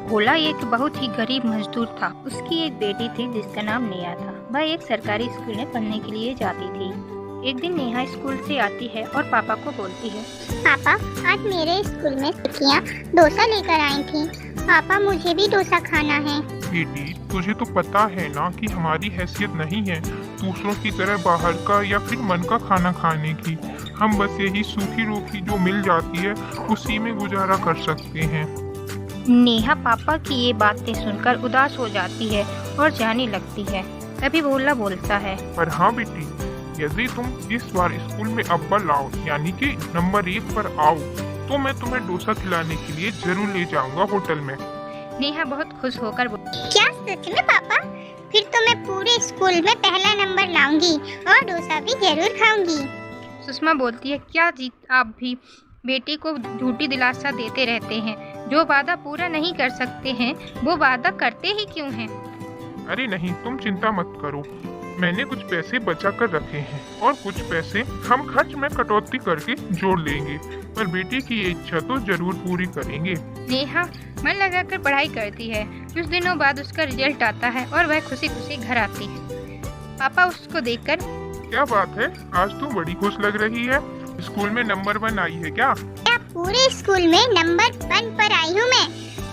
भोला एक बहुत ही गरीब मजदूर था। उसकी एक बेटी थी जिसका नाम नेहा था। वह एक सरकारी स्कूल में पढ़ने के लिए जाती थी। एक दिन नेहा स्कूल से आती है और पापा को बोलती है, पापा, आज मेरे स्कूल में सखियाँ डोसा लेकर आई थी। पापा, मुझे भी डोसा खाना है। बेटी, तुझे तो पता है ना कि हमारी हैसियत नहीं है दूसरों की तरह बाहर का या फिर मन का खाना खाने की। हम बस यही सूखी रोटी जो मिल जाती है उसी में गुजारा कर सकते हैं। नेहा पापा की ये बातें सुनकर उदास हो जाती है और जाने लगती है। तभी भोला बोलता है, पर हाँ बेटी, यदि तुम इस बार स्कूल में अव्वल आओ यानी कि नंबर 1 पर आओ तो मैं तुम्हें डोसा खिलाने के लिए जरूर ले जाऊंगा होटल में। नेहा बहुत खुश होकर क्या सच में पापा? फिर तो मैं पूरे स्कूल में पहला नंबर लाऊंगी और डोसा भी जरूर खाऊंगी। सुषमा बोलती है, क्या जी आप भी बेटी को झूठी दिलासा देते रहते हैं। जो वादा पूरा नहीं कर सकते हैं वो वादा करते ही क्यों हैं? अरे नहीं, तुम चिंता मत करो। मैंने कुछ पैसे बचा कर रखे हैं और कुछ पैसे हम खर्च में कटौती करके जोड़ लेंगे, पर बेटी की ये इच्छा तो जरूर पूरी करेंगे। नेहा मन लगाकर पढ़ाई करती है। कुछ दिनों बाद उसका रिजल्ट आता है और वह खुशी खुशी घर आती है। पापा उसको देखकर, क्या बात है, आज तुम बड़ी खुश लग रही है। स्कूल में नंबर 1 आई है क्या? पूरे स्कूल में नंबर 1 पर आई हूँ मैं।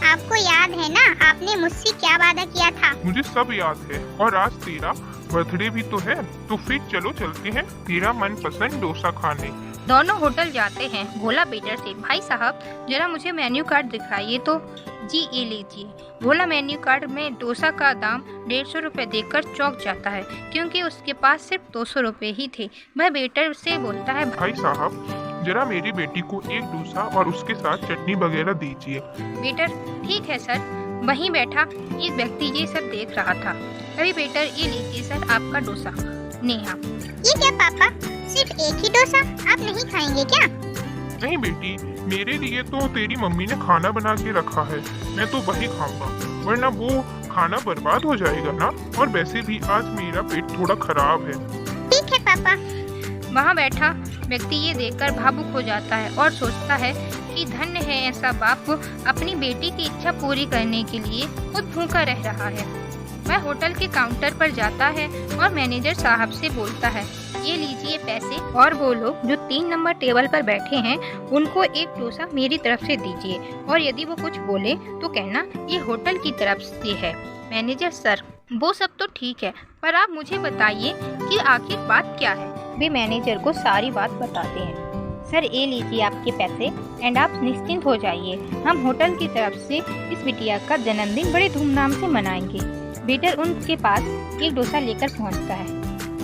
आपको याद है ना, आपने मुझसे क्या वादा किया था? मुझे सब याद है, और आज तेरा बर्थडे भी तो है, तो फिर चलो चलते हैं तेरा मनपसंद डोसा खाने। दोनों होटल जाते हैं। भोला वेटर से, भाई साहब जरा मुझे मेन्यू कार्ड दिखाइए तो। जी ये लीजिए। भोला मेन्यू कार्ड में डोसा का दाम 150 रुपए देकर चौंक जाता है क्योंकि उसके पास सिर्फ 200 रुपए ही थे। वह वेटर से बोलता है, भाई साहब जरा मेरी बेटी को एक डोसा और उसके साथ चटनी वगैरह दीजिए। वेटर, ठीक है सर। वहीं बैठा एक व्यक्ति ये सब देख रहा था। तभी वेटर, ये लीजिए सर आपका डोसा। नेहा, ये क्या पापा, सिर्फ एक ही डोसा? आप नहीं खाएंगे क्या? नहीं बेटी, मेरे लिए तो तेरी मम्मी ने खाना बना के रखा है, मैं तो वही खाऊंगा, वरना वो खाना बर्बाद हो जाएगा ना। और वैसे भी आज मेरा पेट थोड़ा खराब है। ठीक है पापा। वहाँ बैठा व्यक्ति ये देखकर भावुक हो जाता है और सोचता है कि धन्य है ऐसा बाप अपनी बेटी की इच्छा पूरी करने के लिए खुद भूखा रह रहा है। वह होटल के काउंटर पर जाता है और मैनेजर साहब से बोलता है, ये लीजिए पैसे, और वो लोग जो 3 नंबर टेबल पर बैठे हैं उनको एक डोसा मेरी तरफ से दीजिए, और यदि वो कुछ बोले तो कहना ये होटल की तरफ से है। मैनेजर सर, वो सब तो ठीक है, पर आप मुझे बताइए कि आखिर बात क्या है। वे मैनेजर को सारी बात बताते हैं। सर ये लीजिए आपके पैसे एंड आप निश्चिंत हो जाइए। हम होटल की तरफ से इस बिटिया का जन्मदिन बड़े धूमधाम से मनाएंगे। वेटर उनके पास एक डोसा लेकर पहुंचता है।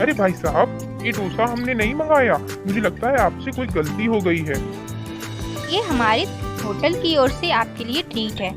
अरे भाई साहब, ये डोसा हमने नहीं मंगाया, मुझे लगता है आपसे कोई गलती हो गई है। ये हमारे होटल की ओर से आपके लिए ट्रीट है।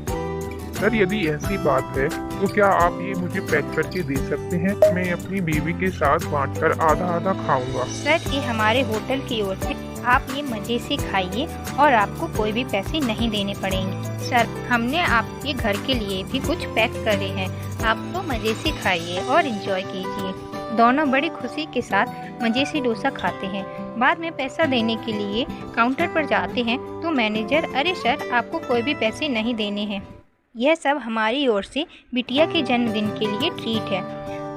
सर यदि ऐसी बात है तो क्या आप ये मुझे पैक करके दे सकते हैं? मैं अपनी बीवी के साथ बांटकर आधा आधा खाऊंगा। सर ये हमारे होटल की ओर से, आप ये मजे से खाइए और आपको कोई भी पैसे नहीं देने पड़ेंगे। सर हमने आपके घर के लिए भी कुछ पैक करे हैं, आप तो मजे से खाइए और एंजॉय कीजिए। दोनों बड़ी खुशी के साथ मजे से डोसा खाते हैं। बाद में पैसा देने के लिए काउंटर पर जाते हैं तो मैनेजर, अरे सर आपको कोई भी पैसे नहीं देने हैं, यह सब हमारी ओर से बिटिया के जन्मदिन के लिए ट्रीट है।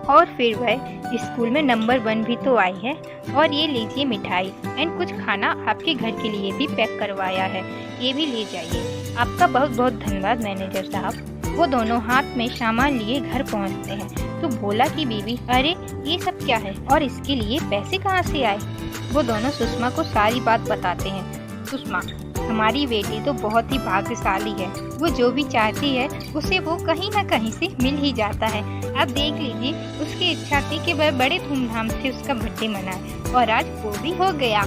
और फिर वह स्कूल में नंबर 1 भी तो आई है, और ये लीजिए मिठाई एंड कुछ खाना आपके घर के लिए भी पैक करवाया है, ये भी ले जाइए। आपका बहुत बहुत धन्यवाद मैनेजर साहब। वो दोनों हाथ में सामान लिए घर पहुंचते हैं तो भोला की बीवी, अरे ये सब क्या है और इसके लिए पैसे कहाँ से आए? वो दोनों सुषमा को सारी बात बताते हैं। सुषमा, हमारी बेटी तो बहुत ही भाग्यशाली है, वो जो भी चाहती है उसे वो कहीं ना कहीं से मिल ही जाता है। अब देख लीजिए, उसकी इच्छा थी कि वह बड़े धूमधाम से उसका बर्थडे मनाए और आज वो भी हो गया।